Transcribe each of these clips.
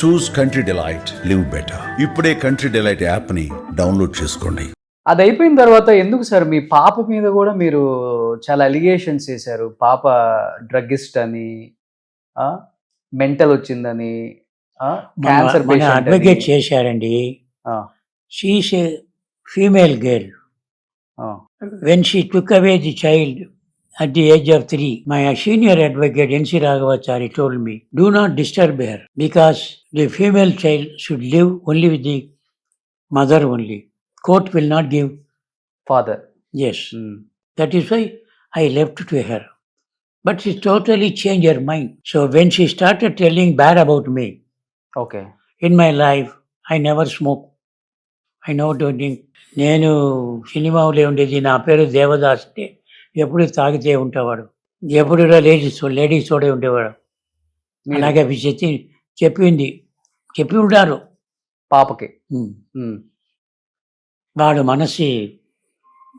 చూస్ country delight, live better. ఇప్పుడే country delight యాప్ని download చేసుకోండి. అది అయిపోయిన తర్వాత ఎందుకు సార్ మీ పాప మీద కూడా మీరు చాలా అలిగేషన్స్ చేశారు? పాప డ్రగ్గిస్ట్ అని, మెంటల్ వచ్చిందని, క్యాన్సర్ మన పేషెంట్ అడ్వకేట్ చేశారండి. She is a female girl. When she took away the child at the age of 3, my senior advocate N.C. Raghavachari told me, do not disturb her because the female child should live only with the mother only. Court will not give. Father. Yes. That is why I left to her. But she totally changed her mind. So when she started telling bad about me, okay. in my life, I never smoke. I know don't drink. నేను సినిమాలో ఉండేది, నా పేరు దేవదాస్. ఎప్పుడు తాగితే ఉండేవాడు, ఎప్పుడు ladies తోడే ఉండేవాడు. అలాగే చెప్పి ఉంటారు పాపకి. వాడు మనసు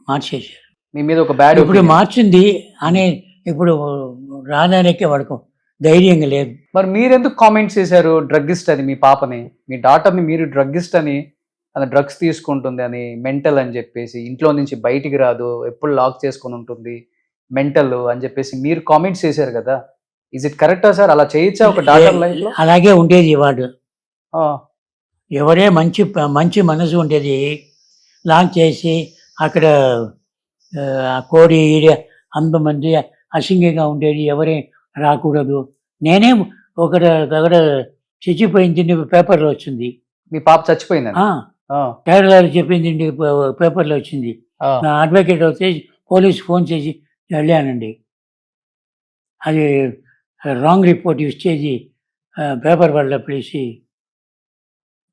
మార్చేశారు. మీ మీద ఒక బ్యాడ్ ఇప్పుడు మార్చింది అనే ఇప్పుడు రాదానికే వాడుకో ధైర్యంగా లేదు. మరి మీరెందుకు కామెంట్స్ చేశారు డ్రగ్గిస్ట్ అని మీ పాపని? మీ డాటర్ని మీరు డ్రగ్గిస్ట్ అని, అది డ్రగ్స్ తీసుకుంటుంది అని, మెంటల్ అని చెప్పేసి, ఇంట్లో నుంచి బయటికి రాదు, ఎప్పుడు లాక్ చేసుకుని ఉంటుంది, మెంటల్ అని చెప్పేసి మీరు కామెంట్స్ చేశారు కదా. ఇజ్ ఇట్ కరెక్టా సార్? అలా చేయొచ్చా ఒక డాటర్ లైఫ్ లో? అలాగే ఉండేది వాడు. ఎవరే మంచి మనసు ఉండేది లాక్ చేసి అక్కడ కోడి అంతమంది అసింగంగా ఉండేది, ఎవరే రాకూడదు. నేనే ఒకడ చచ్చిపోయింది పేపర్లో వచ్చింది. మీ పాప చచ్చిపోయింది? కేరళలో చెప్పింది పేపర్లో వచ్చింది. నా అడ్వకేట్ వచ్చి పోలీస్ ఫోన్ చేసి వెళ్ళానండి. అది రాంగ్ రిపోర్ట్ యూజ్ చేసి పేపర్ వాళ్ళ పిలిచి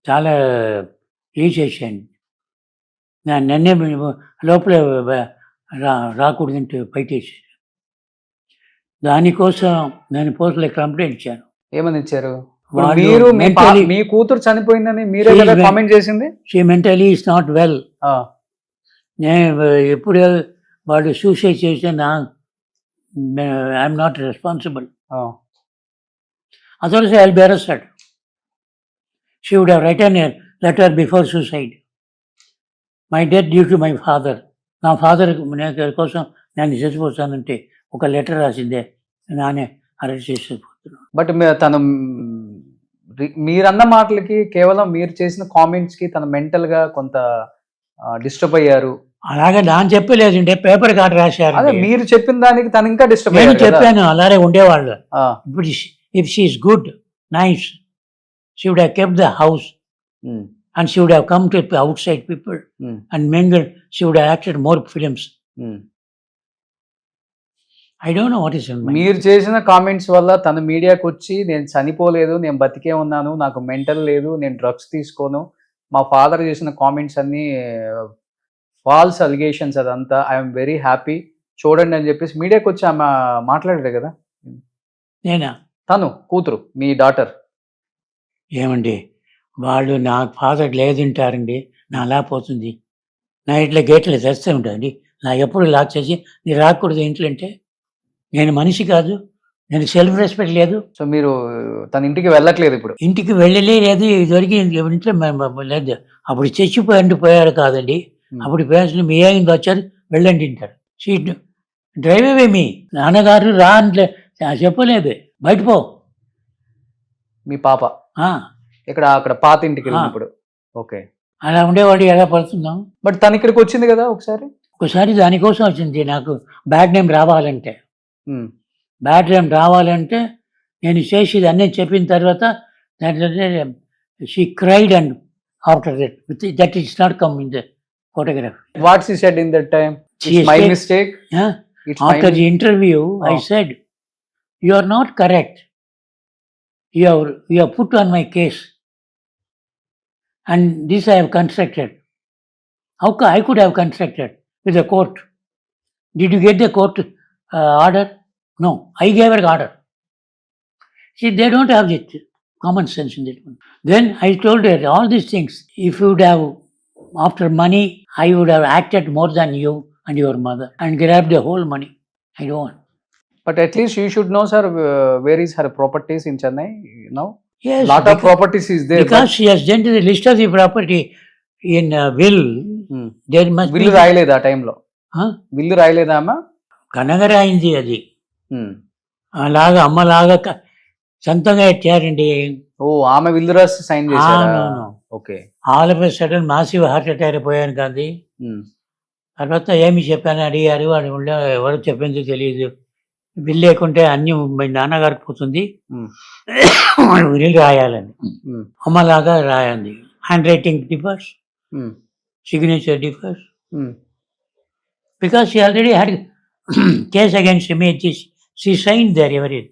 చాలా చేశాను. నన్నే లోపల రాకూడదంటే బయటేసి, దానికోసం నేను పోలీసులో కంప్లైంట్ ఇచ్చాను. ఏమని ఇచ్చారు? మీరు మీ కూతురు చనిపోయిందని మీరే కదా కామెంట్ చేసింది. She mentally is not well. నేను ఎప్పుడు వాడు సూసైడ్ చేసిన I'm not responsible. Otherwise I will be arrested. She would have written a letter before suicide. My death due to my father. నా ఫాదర్ కోసం నేను చచ్చిపోతానంటే ఒక లెటర్ రాసిందే, నానే అరెస్ట్ చేసిపోతున్నాను. బట్ తను మీరన్న మాటలకి, కేవలం మీరు చేసిన కామెంట్స్ కి తను మెంటల్ గా కొంత డిస్టర్బ్ అయ్యారు. అలాగే నాన్న చెప్పలేదంటే పేపర్ కార్డు రాశారు. అదే మీరు చెప్పిన దానికి తను ఇంకా డిస్టర్బ్ నేను చెప్పాను అలాగే ఉండేవాళ్ళు. ఇప్పుడు if she is good, nice, she would have kept the house and she would have come to outside people and mingled. She would have acted more films. I don't know what is in my mind. మీరు చేసిన comments వల్ల తను మీడియాకి వచ్చి నేను చనిపోలేదు, నేను బతికే ఉన్నాను, నాకు మెంటల్ లేదు, నేను డ్రగ్స్ తీసుకోను, మా ఫాదర్ చేసిన కామెంట్స్ అన్నీ ఫాల్స్ అలిగేషన్స్, అదంతా ఐఎమ్ వెరీ హ్యాపీ చూడండి అని చెప్పేసి మీడియాకి వచ్చి ఆమె మాట్లాడారు కదా. నేనా? తను కూతురు, మీ డాటర్. ఏమండి, వాళ్ళు నా ఫాదర్ లేదంటారండి, నా అలా పోతుంది. నా ఇట్లా గేట్లు తెస్తూ ఉంటానండి. నా ఎప్పుడు లాక్ చేసి నీ రాకూడదు ఇంట్లో అంటే, నేను మనిషి కాదు, నేను సెల్ఫ్ రెస్పెక్ట్ లేదు. సో మీరు తన ఇంటికి వెళ్ళట్లేదు ఇప్పుడు? ఇంటికి వెళ్ళలేదు, ఇదివరకు ఇంట్లో లేదు. అప్పుడు చచ్చిపోయాడు కాదండి, అప్పుడు పేరెంట్స్ మీ అయింది వచ్చారు వెళ్ళండి అంటారు. సీట్ డ్రైవ్ అవే మీ నాన్నగారు రా అంటే చెప్పలేదు, బయట పో. మీ పాప ఇక్కడ అక్కడ పాత ఇంటికి వెళ్ళినప్పుడు? ఓకే. అలా ఉండేవాడు, ఎలా పడుతున్నాం. బట్ తను ఇక్కడికి వచ్చింది కదా ఒకసారి దానికోసం వచ్చింది. నాకు బ్యాడ్ నేమ్ రావాలంటే, నేను చేసేది అన్నీ చెప్పిన తర్వాత she cried and after that it's not come in the photograph. What she said in that time? It's my mistake. After the interview, I said, you are not correct. You have put on my case. And this I have constructed. How I could have constructed with the court? Did you get the court order? No, I gave her order. See, they don't have the common sense in that one. Then I told her all these things. If you would have, after money, I would have acted more than you and your mother and grabbed the whole money. I don't want. But at least you should know, sir, where is her properties in Chennai now? Yes, lot of properties is there. because she has done the list of the property in will, there must be. విల్లు రాయలేదు ఆ టైంలో, Huh? విల్లు రాయలేదా అమ్మ? కనగర అయింది అది. ఉమ్. అలాగా అమ్మలాగా సొంతంగా ఇచ్చారండి. ఓ, ఆమె విల్లు రాసి సైన్ చేశారా? అవును. Okay. All of a sudden massive heart attack అయిపోయాను కాదు. ఉమ్. తర్వాత ఏమి చెప్పాను అడిగారు, వాడు ఉండే ఎవరు చెప్పింది తెలియదు. బిల్ లేకుంటే అన్ని మీ నాన్నగారికి పోతుంది, ఉమ్. బిల్లు రాయాలని. ఉమ్. అమ్మలాగా రాయండి. Hand writing differs, um. Signature differs. Um. Because she already had case against me, she signed there everything.